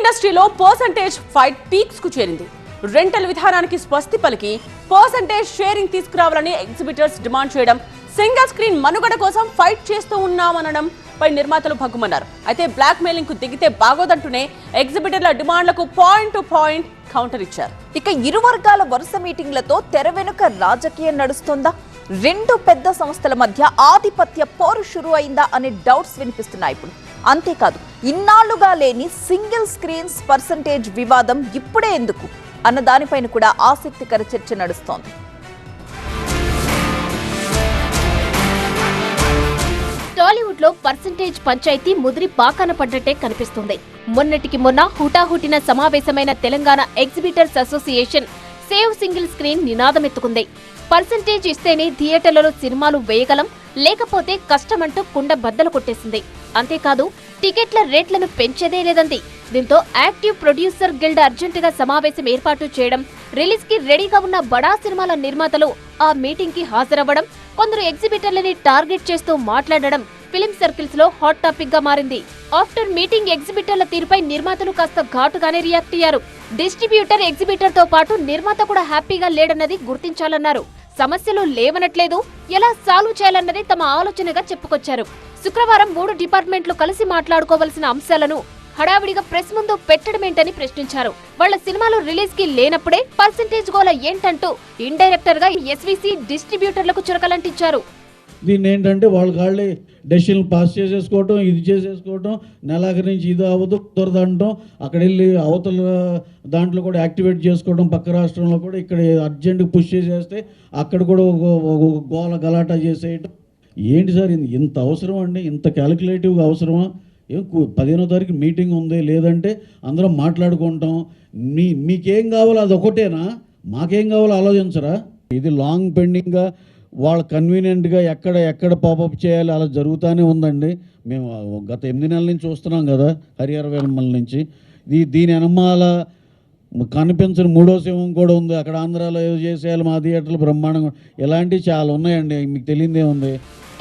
ఇండస్ట్రీలో percentage fight peaks కు చేరింది. రెంటల్ విధానానికి స్వస్తి పలికి పర్సంటేజ్ షేరింగ్ తీసుకురావాలని ఎగ్జిబిటర్స్ డిమాండ్ చేయడం, సింగిల్ స్క్రీన్ మనుగడ కోసం ఫైట్ చేస్తూ ఉన్నామనడం పై నిర్మాతలు భగ్గుమన్నారు. అయితే బ్లాక్ మెయిలింగ్ కు దిగితే బాగోదంటూనే ఎగ్జిబిటర్ల డిమాండ్లకు పాయింట్ టు పాయింట్ కౌంటర్ ఇచ్చారు. ఇక ఇరు వర్గాల వరుస మీటింగ్లతో తెర వెనుక రాజకీయం నడుస్తోందా, రెండు పెద్ద సంస్థల మధ్య ఆధిపత్య పోరు షురు అయిందా అనే డౌట్స్ వినిపిస్తున్నాయి ఇప్పుడు. అంతేకాదు, ఇన్నాళ్లుగా లేని సింగిల్ స్క్రీన్స్ పర్సంటేజ్ వివాదం ఇప్పుడే ఎందుకు అన్న దానిపైన కూడా ఆసక్తికర చర్చ నడుస్తోంది. టాలీవుడ్ లో పర్సంటేజ్ పంచాయతీ ముదిరి పాకాన పడ్డట్టే కనిపిస్తుంది. మొన్నటికి మొన్న హుటాహుటిన సమావేశమైన Telangana exhibitors association save single screen నినాదమెత్తుకుంది. పర్సంటేజ్ ఇస్తేనే థియేటర్లలో సినిమాలు వేయగలం, లేకపోతే కష్టమంటూ కుండ బద్దలు కొట్టేసింది. అంతేకాదు, టికెట్ల రేట్లను పెంచేదే లేదంది. దీంతో యాక్టివ్ ప్రొడ్యూసర్ గిల్డ్ అర్జెంటుగా సమావేశం ఏర్పాటు చేయడం, రిలీజ్ కి రెడీగా ఉన్న బడా సినిమాల నిర్మాతలు ఆ మీటింగ్ కి హాజరవ్వడం, కొందరు ఎగ్జిబిటర్లని టార్గెట్ చేస్తూ మాట్లాడడం ఫిలిం సర్కిల్స్ లో హాట్ టాపిక్ గా మారింది. ఆఫ్టర్ మీటింగ్ ఎగ్జిబిటర్ల తీరుపై నిర్మాతలు కాస్త ఘాటుగానే రియాక్ట్ అయ్యారు. డిస్ట్రిబ్యూటర్ ఎగ్జిబిటర్ తో పాటు నిర్మాత కూడా హ్యాపీగా లేడన్నది గుర్తించాలన్నారు. సమస్యలు లేవనట్లేదు, ఎలా సాల్వ్ చేయాలన్నది తమ ఆలోచనగా చెప్పుకొచ్చారు. శుక్రవారం 3 డిపార్ట్మెంట్లు కలిసి మాట్లాడుకోవలసిన అంశాలను హడావిడిగా ప్రెస్ ముందు పెట్టడమేంటని ప్రశ్నించారు. వాళ్ల సినిమాలు రిలీజ్ కి లేనప్పుడే పర్సంటేజ్ గోల ఏంటంటూ ఇండైరెక్టర్ గా ఎస్వీసీ డిస్ట్రిబ్యూటర్లకు చురకలంటించారు. దీన్ని ఏంటంటే వాళ్ళే డెసిషన్ పాస్ చేసేసుకోవటం, ఇది చేసేసుకోవటం, నెలాఖరి నుంచి ఇది అవ్వదు కుదరదంటాం, అక్కడ వెళ్ళి అవతల దాంట్లో కూడా యాక్టివేట్ చేసుకోవడం, పక్క రాష్ట్రంలో కూడా ఇక్కడ అర్జెంటుగా పుష్ చేసేస్తే అక్కడ కూడా గోల గలాటా చేసేయటం. ఏంటి సార్ ఇంత అవసరం అండి? ఇంత క్యాలిక్యులేటివ్గా అవసరమా? 15వ తారీఖు మీటింగ్ ఉంది, లేదంటే అందరం మాట్లాడుకుంటాం. మీకేం కావాలో అది ఒకటేనా? మాకేం కావాలో ఆలోచించరా? ఇది లాంగ్ పెండింగ్గా వాళ్ళు కన్వీనియంట్గా ఎక్కడ పాపప్ చేయాలి అలా జరుగుతూనే ఉందండి. మేము గత 8 నెలల నుంచి చూస్తున్నాం కదా, హరిహర వేమల నుంచి. దీని వెనమాల కనిపించని 3వ సింహం కూడా ఉంది. అక్కడ ఆంధ్రాలో ఏదో చేసేయాలి, మా థియేటర్లు బ్రహ్మాండంగా, ఇలాంటివి చాలా ఉన్నాయండి. మీకు తెలియదే ఉంది.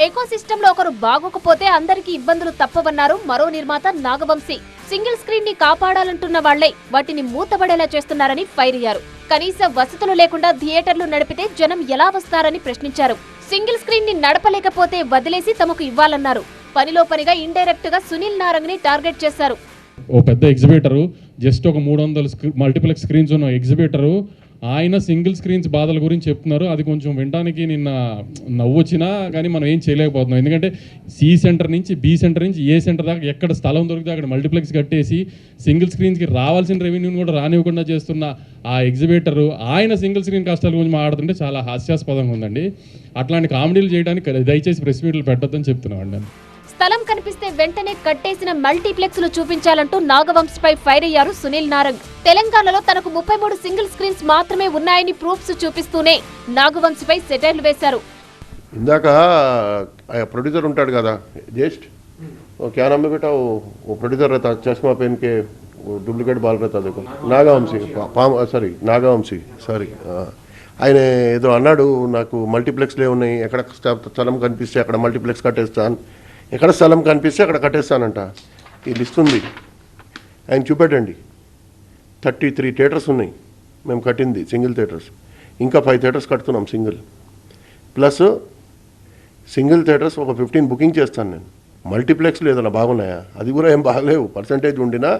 ఎకో సిస్టమ్ లో ఒకరు బాగోకపోతే అందరికీ ఇబ్బందులు తప్పవన్నారు మరో నిర్మాత నాగవంశీ. సింగిల్ స్క్రీన్ ని కాపాడాలంటున్న వాళ్లే వాటిని మూతబడేలా చేస్తున్నారని ఫైర్ అయ్యారు. కనీస వసతులు లేకుండా థియేటర్లు నడిపితే జనం ఎలా వస్తారని ప్రశ్నించారు. సింగిల్ స్క్రీన్ ని నడపలేకపోతే వదిలేసి తమకు ఇవ్వాలన్నారు. పనిలో పనిగా ఇండైరెక్ట్ గా సునీల్ నారంగ్ ని టార్గెట్ చేశారు. ఓ పెద్ద ఎగ్జిబిటరు, జస్ట్ ఒక 300 మల్టీప్లెక్స్ స్క్రీన్స్ ఉన్న ఎగ్జిబిటరు, ఆయన సింగిల్ స్క్రీన్స్ బాధల గురించి చెప్తున్నారు. అది కొంచెం వినడానికి నిన్న నవ్వు వచ్చినా కానీ మనం ఏం చేయలేకపోతున్నాం. ఎందుకంటే సి సెంటర్ నుంచి బి సెంటర్ నుంచి ఏ సెంటర్ దాకా ఎక్కడ స్థలం దొరికితే అక్కడ మల్టీప్లెక్స్ కట్టేసి సింగిల్ స్క్రీన్స్కి రావాల్సిన రెవెన్యూని కూడా రానివ్వకుండా చేస్తున్న ఆ ఎగ్జిబిటరు ఆయన సింగిల్ స్క్రీన్ కష్టాల గురించి మాట్లాడుతుంటే చాలా హాస్యాస్పదంగా ఉందండి. అట్లాంటి కామెడీలు చేయడానికి దయచేసి ప్రెస్ మీట్లు పెట్టొద్దని చెప్తున్నామండి. స్థలం కనిపిస్తే వెంటనే కట్టేసిన మల్టీప్లెక్స్ లు చూపించాలంటూ నాగవంశీపై ఫైర్ అయ్యారు సునీల్ నారంగ్. తెలంగాణలో తనకు 33 సింగిల్ స్క్రీన్స్ మాత్రమే ఉన్నాయని ప్రూఫ్స్ చూపిస్తూనే నాగవంశీపై సెటైర్లు వేశారు. ఇందాక ప్రొడ్యూసర్ ఉంటాడు కదా, జస్ట్ क्या नाम है बेटा, वो प्रोड्यूसर रहता चश्मा पहन के, वो डुप्लीकेट बाल रहता देखो, నాగవంశీ సారీ ఆయన ఏదో అన్నాడు, నాకు మల్టీప్లెక్స్లే ఉన్నాయి, ఎక్కడ స్థలం కనిపిస్తే అక్కడ మల్టీప్లెక్స్ కట్టేస్తాను, ఎక్కడ స్థలం కనిపిస్తే అక్కడ కట్టేస్తానంట. ఈ లిస్ట్ ఉంది, ఆయన చూపెట్టండి. 33 థియేటర్స్ ఉన్నాయి మేము కట్టింది, సింగిల్ థియేటర్స్. ఇంకా 5 థియేటర్స్ కడుతున్నాం సింగిల్. ప్లస్ సింగిల్ థియేటర్స్ ఒక 15 బుకింగ్ చేస్తాను నేను. మల్టీప్లెక్స్లు ఏదైనా బాగున్నాయా? అది కూడా ఏం బాగలేవు. పర్సంటేజ్ ఉండినా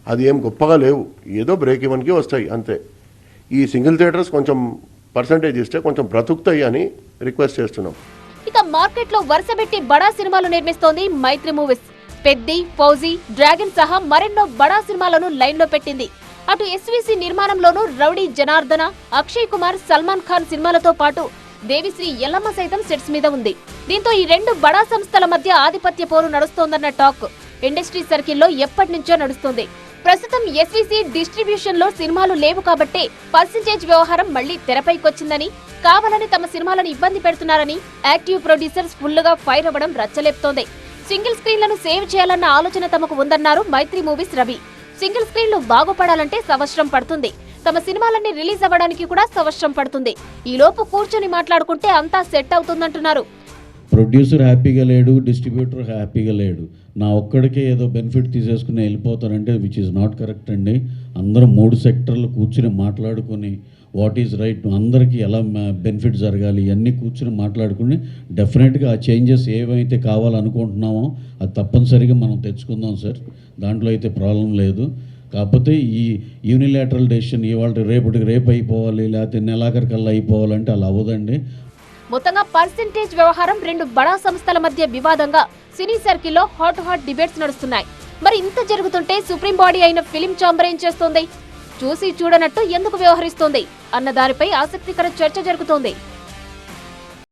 అది ఏం గొప్పగా లేవు, ఏదో బ్రేక్ ఈవెన్కి వస్తాయి అంతే. ఈ సింగిల్ థియేటర్స్ కొంచెం పర్సంటేజ్ ఇస్తే కొంచెం బ్రతుకుతాయి అని రిక్వెస్ట్ చేస్తున్నాం. ఇక మార్కెట్ లో వరుసబెట్టి బడా సినిమాలు నిర్మిస్తోంది మైత్రి మూవీస్. పెద్ది, ఫౌజీ, డ్రాగన్ సహా మరెన్నో బడా సినిమాలను లైన్ లో పెట్టింది. అటు ఎస్వీసీ నిర్మాణంలోనూ రౌడీ జనార్దన, అక్షయ్ కుమార్, సల్మాన్ ఖాన్ సినిమాలతో పాటు దేవిశ్రీ ఎల్లమ్మ సైతం సెట్స్ మీద ఉంది. దీంతో ఈ 2 బడా సంస్థల మధ్య ఆధిపత్య పోరు నడుస్తోందన్న టాక్ ఇండస్ట్రీ సర్కిల్లో ఎప్పటి నుంచో నడుస్తోంది. ప్రస్తుతం ఎస్వీసీ డిస్ట్రిబ్యూషన్ లో సినిమాలు లేవు కాబట్టే పర్సంటేజ్ వ్యవహారం మళ్లీ తెరపైకొచ్చిందని, కావాలని తమ సినిమాలను ఇబ్బంది పెడుతున్నారని యాక్టివ్ ప్రొడ్యూసర్స్ ఫుల్ గా ఫైర్ అవ్వడం రచ్చలేపుతోంది. సింగిల్ స్క్రీన్లను సేవ్ చేయాలన్న ఆలోచన తమకు ఉందన్నారు మైత్రి మూవీస్ రవి. సింగిల్ స్క్రీన్లు బాగుపడాలంటే సంవత్సరం పడుతుంది. తమ సినిమాలన్నీ రిలీజ్ అవ్వడానికి కూడా సంవత్సరం పడుతుంది. ఈ లోపు కూర్చొని మాట్లాడుకుంటే అంతా సెట్ అవుతుందంటున్నారు. ప్రొడ్యూసర్ హ్యాపీగా లేడు, డిస్ట్రిబ్యూటర్ హ్యాపీగా లేడు. నా ఒక్కడికే ఏదో బెనిఫిట్ తీసేసుకుని వెళ్ళిపోతారంటే విచ్ ఈజ్ నాట్ కరెక్ట్ అండి. అందరం 3 సెక్టర్లు కూర్చుని మాట్లాడుకొని వాట్ ఈజ్ రైట్, అందరికీ ఎలా బెనిఫిట్ జరగాలి ఇవన్నీ కూర్చుని మాట్లాడుకుని డెఫినెట్గా ఆ చేంజెస్ ఏవైతే కావాలనుకుంటున్నామో అది తప్పనిసరిగా మనం తెచ్చుకుందాం సార్. దాంట్లో అయితే ప్రాబ్లం లేదు. కాకపోతే ఈ యూనిలాటరల్ డెసిషన్ ఇవాళ రేపు అయిపోవాలి, లేకపోతే నెలాఖరికల్లా అయిపోవాలంటే అలా అవ్వదండి. మొత్తంగా పర్సెంటేజ్ వ్యవహారం 2 బడా సంస్థల మధ్య వివాదంగా సినీ సర్కిల్లో హాట్ డిబేట్స్ నడుస్తున్నాయి. మరి ఇంత జరుగుతుంటే సుప్రీం బాడీ అయిన ఫిలిం ఛాంబర్ ఏం చేస్తోంది? చూసి చూడనట్టు ఎందుకు వ్యవహరిస్తోంది అన్న దానిపై ఆసక్తికర చర్చ జరుగుతోంది.